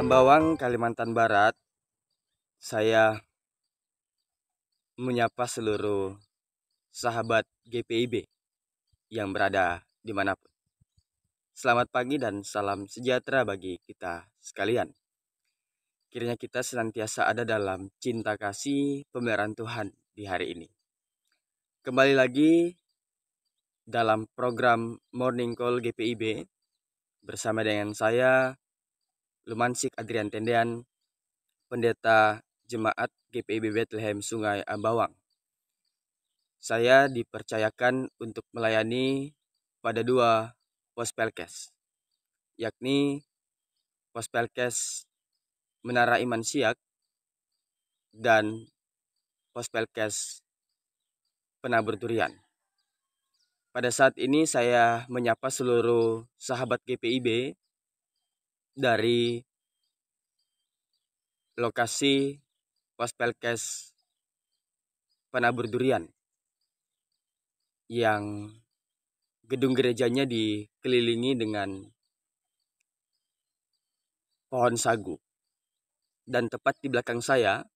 Ambawang, Kalimantan Barat, saya menyapa seluruh sahabat GPIB yang berada dimanapun. Selamat pagi dan salam sejahtera bagi kita sekalian. Kiranya kita senantiasa ada dalam cinta kasih pemeliharaan Tuhan di hari ini. Kembali lagi dalam program Morning Call GPIB bersama dengan saya, Lumansik Adrian Tendean, Pendeta Jemaat GPIB Bethlehem Sungai Ambawang. Saya dipercayakan untuk melayani pada 2 Pospelkes, yakni Pospelkes Menara Iman Siak dan Pospelkes Penabur Durian. Pada saat ini saya menyapa seluruh sahabat GPIB dari lokasi Pospelkes Penabur Durian yang gedung gerejanya dikelilingi dengan pohon sagu. Dan tepat di belakang saya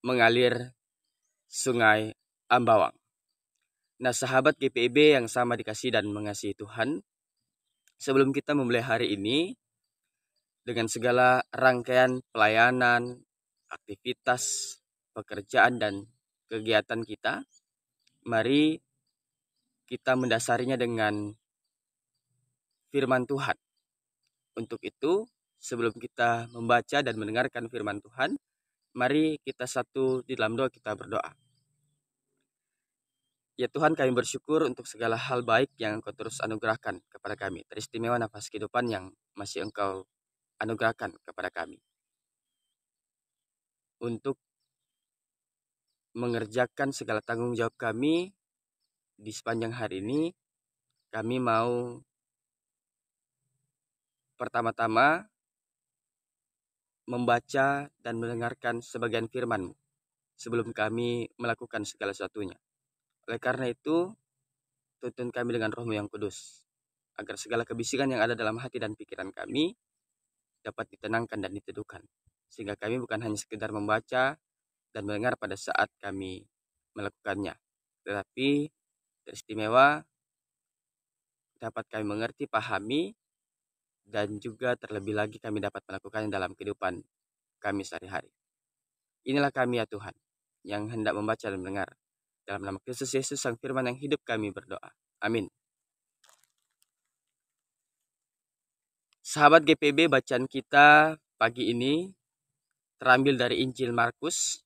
mengalir Sungai Ambawang. Nah, sahabat GPIB yang sama dikasih dan mengasihi Tuhan, sebelum kita memulai hari ini dengan segala rangkaian pelayanan, aktivitas, pekerjaan, dan kegiatan kita, mari kita mendasarinya dengan firman Tuhan. Untuk itu, sebelum kita membaca dan mendengarkan firman Tuhan, mari kita satu di dalam doa, kita berdoa. Ya Tuhan, kami bersyukur untuk segala hal baik yang Engkau terus anugerahkan kepada kami. Teristimewa nafas kehidupan yang masih Engkau anugerahkan kepada kami. Untuk mengerjakan segala tanggung jawab kami di sepanjang hari ini, kami mau pertama-tama membaca dan mendengarkan sebagian firman-Mu sebelum kami melakukan segala sesuatunya. Oleh karena itu, tuntun kami dengan Roh-Mu yang kudus, agar segala kebisikan yang ada dalam hati dan pikiran kami dapat ditenangkan dan diteduhkan, sehingga kami bukan hanya sekedar membaca dan mendengar pada saat kami melakukannya, tetapi teristimewa dapat kami mengerti, pahami, dan juga terlebih lagi kami dapat melakukannya dalam kehidupan kami sehari-hari. Inilah kami ya Tuhan, yang hendak membaca dan mendengar. Dalam nama Kristus Yesus Sang Firman yang hidup kami berdoa. Amin. Sahabat GPB, bacaan kita pagi ini terambil dari Injil Markus.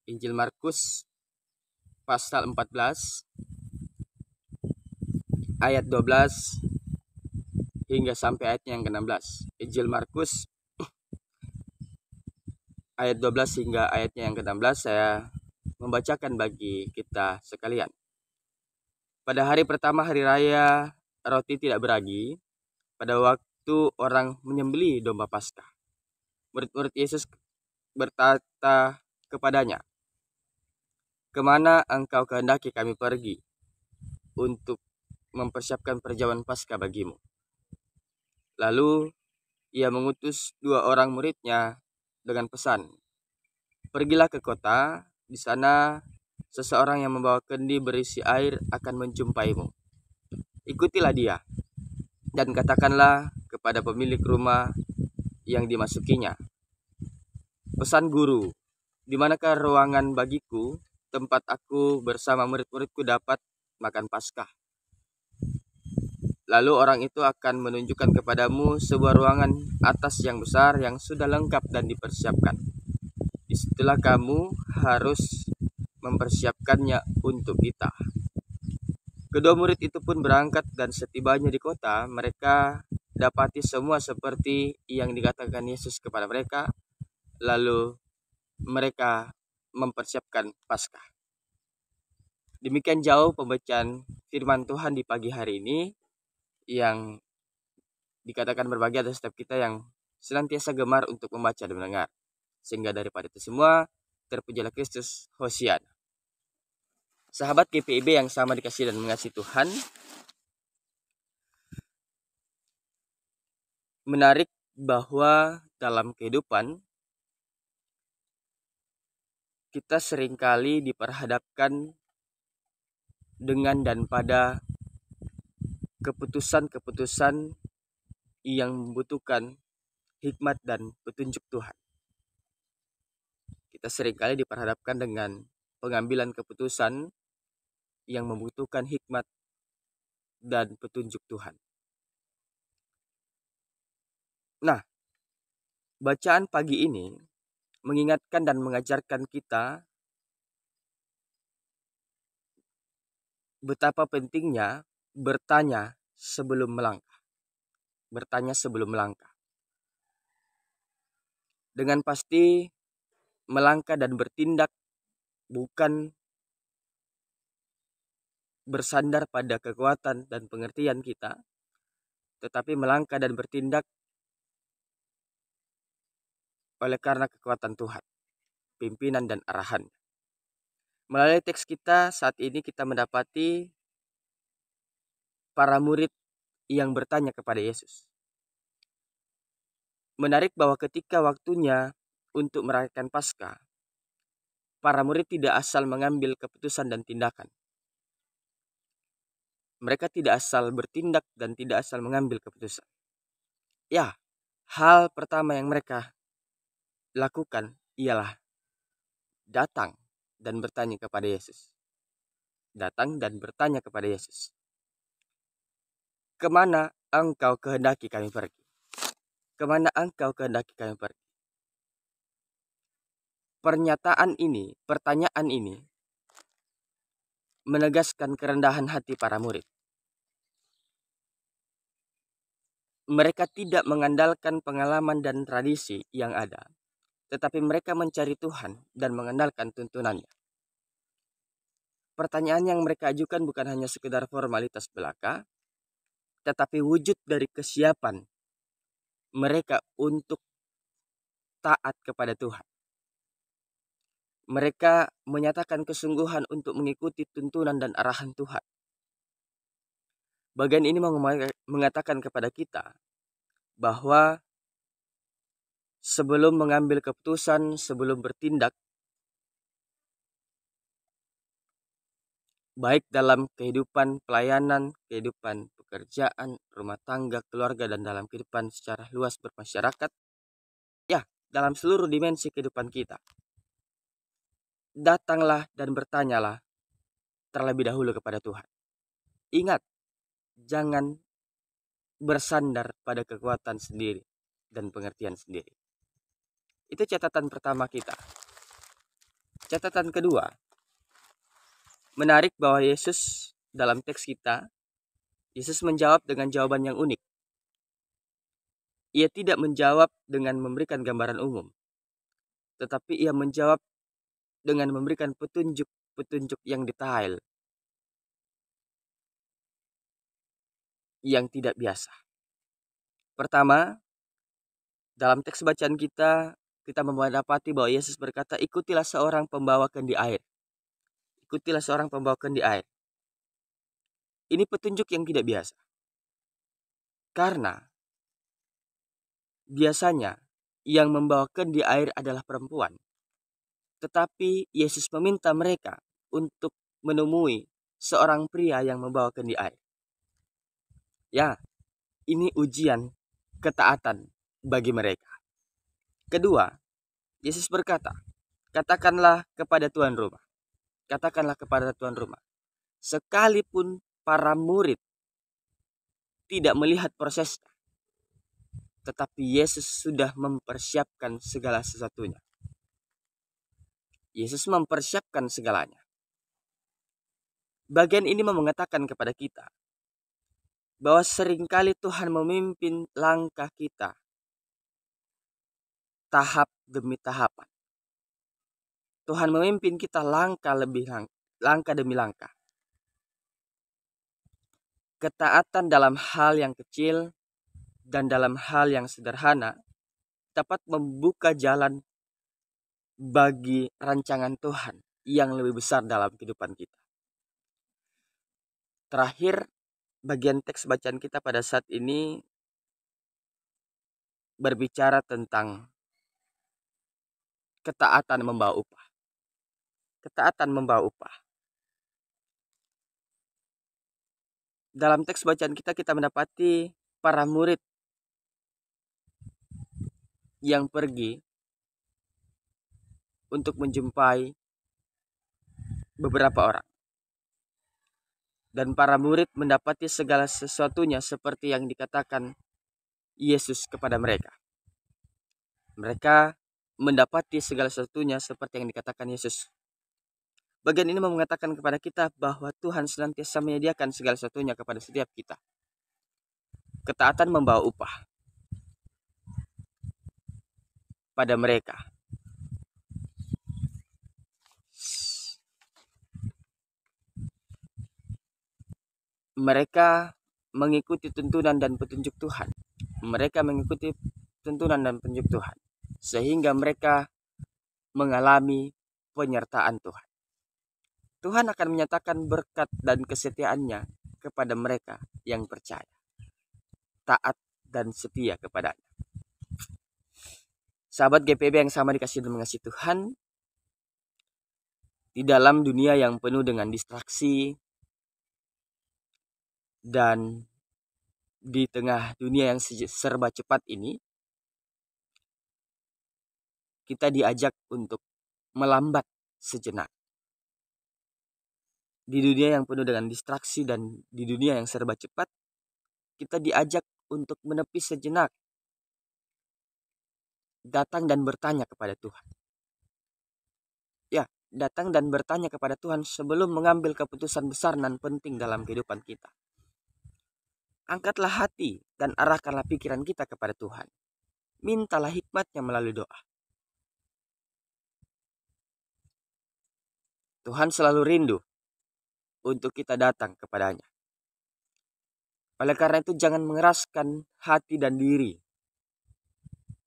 Injil Markus pasal 14 ayat 12 hingga sampai ayatnya yang ke-16. Injil Markus ayat 12 hingga ayatnya yang ke-16 saya membacakan bagi kita sekalian. Pada hari pertama hari raya roti tidak beragi, pada waktu orang menyembelih domba Paskah, murid-murid Yesus berkata kepadanya, "Kemana engkau kehendaki kami pergi untuk mempersiapkan perjamuan Paskah bagimu?" Lalu ia mengutus 2 orang muridnya dengan pesan, "Pergilah ke kota, di sana seseorang yang membawa kendi berisi air akan menjumpaimu. Ikutilah dia, dan katakanlah kepada pemilik rumah yang dimasukinya, 'Pesan guru, di manakah ruangan bagiku, tempat aku bersama murid-muridku dapat makan Paskah?' Lalu orang itu akan menunjukkan kepadamu sebuah ruangan atas yang besar yang sudah lengkap dan dipersiapkan. Disitulah kamu harus mempersiapkannya untuk kita." Kedua murid itu pun berangkat, dan setibanya di kota, mereka dapati semua seperti yang dikatakan Yesus kepada mereka. Lalu mereka mempersiapkan Paskah. Demikian jauh pembacaan firman Tuhan di pagi hari ini, yang dikatakan berbahagia atas setiap kita yang senantiasa gemar untuk membaca dan mendengar. Sehingga daripada itu semua, terpujilah Kristus, Hosiana. Sahabat GPIB yang sama dikasih dan mengasihi Tuhan, menarik bahwa dalam kehidupan kita seringkali diperhadapkan dengan dan pada keputusan-keputusan yang membutuhkan hikmat dan petunjuk Tuhan. Kita seringkali diperhadapkan dengan pengambilan keputusan yang membutuhkan hikmat dan petunjuk Tuhan. Nah, bacaan pagi ini mengingatkan dan mengajarkan kita betapa pentingnya bertanya sebelum melangkah. Bertanya sebelum melangkah. Dengan pasti melangkah dan bertindak bukan bersandar pada kekuatan dan pengertian kita, tetapi melangkah dan bertindak oleh karena kekuatan Tuhan, pimpinan dan arahan. Melalui teks kita saat ini kita mendapati para murid yang bertanya kepada Yesus. Menarik bahwa ketika waktunya untuk merayakan Paskah, para murid tidak asal mengambil keputusan dan tindakan. Mereka tidak asal bertindak dan tidak asal mengambil keputusan. Ya, hal pertama yang mereka lakukan ialah datang dan bertanya kepada Yesus. Datang dan bertanya kepada Yesus. Kemana engkau kehendaki kami pergi? Kemana engkau kehendaki kami pergi? Pernyataan ini, pertanyaan ini menegaskan kerendahan hati para murid. Mereka tidak mengandalkan pengalaman dan tradisi yang ada, tetapi mereka mencari Tuhan dan mengandalkan tuntunannya. Pertanyaan yang mereka ajukan bukan hanya sekedar formalitas belaka, tetapi wujud dari kesiapan mereka untuk taat kepada Tuhan. Mereka menyatakan kesungguhan untuk mengikuti tuntunan dan arahan Tuhan. Bagian ini mengatakan kepada kita bahwa sebelum mengambil keputusan, sebelum bertindak, baik dalam kehidupan pelayanan, kehidupan pekerjaan, rumah tangga, keluarga, dan dalam kehidupan secara luas bermasyarakat, ya, dalam seluruh dimensi kehidupan kita, datanglah dan bertanyalah terlebih dahulu kepada Tuhan. Ingat, jangan bersandar pada kekuatan sendiri dan pengertian sendiri. Itu catatan pertama kita. Catatan kedua, menarik bahwa Yesus dalam teks kita, Yesus menjawab dengan jawaban yang unik. Ia tidak menjawab dengan memberikan gambaran umum, tetapi ia menjawab dengan memberikan petunjuk-petunjuk yang detail, yang tidak biasa. Pertama, dalam teks bacaan kita mendapati bahwa Yesus berkata, ikutilah seorang pembawa kendi air. Ikutilah seorang pembawa kendi air. Ini petunjuk yang tidak biasa. Karena biasanya yang membawa kendi air adalah perempuan. Tetapi Yesus meminta mereka untuk menemui seorang pria yang membawa kendi air. Ya, ini ujian ketaatan bagi mereka. Kedua, Yesus berkata, katakanlah kepada tuan rumah. Katakanlah kepada tuan rumah. Sekalipun para murid tidak melihat prosesnya, tetapi Yesus sudah mempersiapkan segala sesuatunya. Yesus mempersiapkan segalanya. Bagian ini mengatakan kepada kita bahwa seringkali Tuhan memimpin langkah kita tahap demi tahapan. Tuhan memimpin kita langkah demi langkah. Ketaatan dalam hal yang kecil dan dalam hal yang sederhana dapat membuka jalan bagi rancangan Tuhan yang lebih besar dalam kehidupan kita. Terakhir, bagian teks bacaan kita pada saat ini berbicara tentang ketaatan membawa upah. Ketaatan membawa upah. Dalam teks bacaan kita mendapati para murid yang pergi untuk menjumpai beberapa orang. Dan para murid mendapati segala sesuatunya seperti yang dikatakan Yesus kepada mereka. Mereka mendapati segala sesuatunya seperti yang dikatakan Yesus. Bagian ini mengatakan kepada kita bahwa Tuhan senantiasa menyediakan segala sesuatunya kepada setiap kita. Ketaatan membawa upah pada mereka. Mereka mengikuti tuntunan dan petunjuk Tuhan. Mereka mengikuti tuntunan dan petunjuk Tuhan. Sehingga mereka mengalami penyertaan Tuhan. Tuhan akan menyatakan berkat dan kesetiaannya kepada mereka yang percaya, taat dan setia kepadanya. Sahabat GPB yang sama dikasihi dan mengasihi Tuhan, di dalam dunia yang penuh dengan distraksi dan di tengah dunia yang serba cepat ini, kita diajak untuk melambat sejenak. Di dunia yang penuh dengan distraksi dan di dunia yang serba cepat, kita diajak untuk menepi sejenak, datang dan bertanya kepada Tuhan. Ya, datang dan bertanya kepada Tuhan sebelum mengambil keputusan besar dan penting dalam kehidupan kita. Angkatlah hati dan arahkanlah pikiran kita kepada Tuhan. Mintalah hikmatnya melalui doa. Tuhan selalu rindu untuk kita datang kepadanya. Oleh karena itu jangan mengeraskan hati dan diri.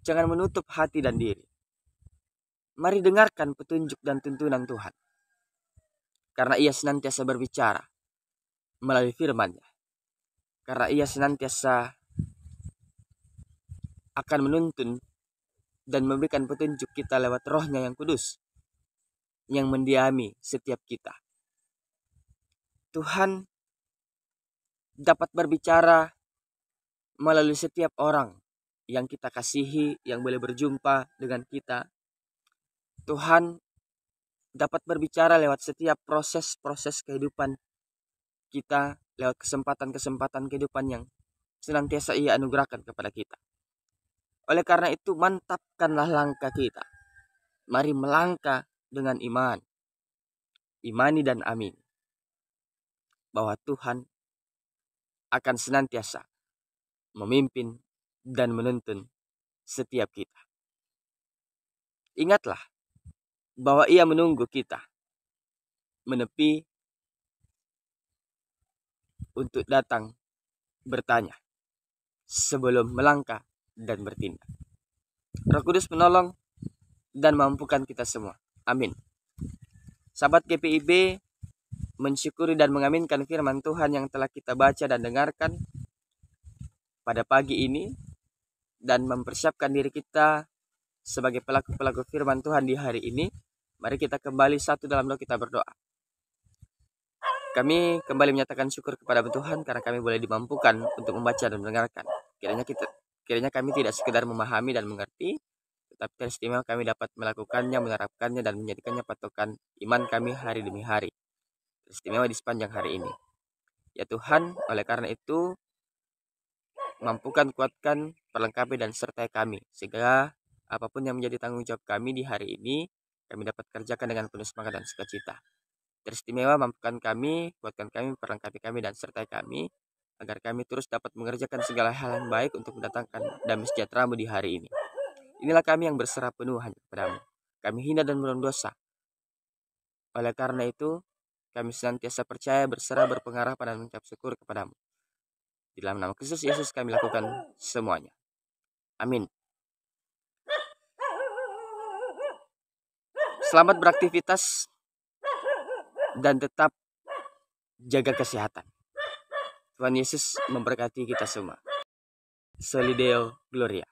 Jangan menutup hati dan diri. Mari dengarkan petunjuk dan tuntunan Tuhan. Karena Ia senantiasa berbicara melalui firman-Nya. Karena Ia senantiasa akan menuntun dan memberikan petunjuk kita lewat Roh-Nya yang kudus, yang mendiami setiap kita. Tuhan dapat berbicara melalui setiap orang yang kita kasihi, yang boleh berjumpa dengan kita. Tuhan dapat berbicara lewat setiap proses-proses kehidupan kita, lewat kesempatan-kesempatan kehidupan yang senantiasa Ia anugerahkan kepada kita. Oleh karena itu, mantapkanlah langkah kita. Mari melangkah dengan iman. Imani dan amin. Bahwa Tuhan akan senantiasa memimpin dan menuntun setiap kita. Ingatlah bahwa Ia menunggu kita menepi untuk datang bertanya sebelum melangkah dan bertindak. Roh Kudus menolong dan mampukan kita semua. Amin. Sahabat GPIB, mensyukuri dan mengaminkan firman Tuhan yang telah kita baca dan dengarkan pada pagi ini, dan mempersiapkan diri kita sebagai pelaku-pelaku firman Tuhan di hari ini. Mari kita kembali satu dalam doa, kita berdoa. Kami kembali menyatakan syukur kepada Tuhan karena kami boleh dimampukan untuk membaca dan mendengarkan. Kiranya kami tidak sekedar memahami dan mengerti, tetapi teristimewa kami dapat melakukannya, menerapkannya, dan menjadikannya patokan iman kami hari demi hari. Teristimewa di sepanjang hari ini. Ya Tuhan, oleh karena itu, mampukan, kuatkan, perlengkapi, dan sertai kami, sehingga apapun yang menjadi tanggung jawab kami di hari ini, kami dapat kerjakan dengan penuh semangat dan sukacita. Teristimewa, mampukan kami, kuatkan kami, perlengkapi kami, dan sertai kami, agar kami terus dapat mengerjakan segala hal yang baik untuk mendatangkan damai sejahtera-Mu di hari ini. Inilah kami yang berserah penuh hanya kepada-Mu. Kami hina dan berdosa. Oleh karena itu, kami senantiasa percaya, berserah, berpengharapan, dan mengucap syukur kepada-Mu. Di dalam nama Kristus Yesus kami lakukan semuanya. Amin. Selamat beraktivitas dan tetap jaga kesehatan. Tuhan Yesus memberkati kita semua. Soli Deo Gloria.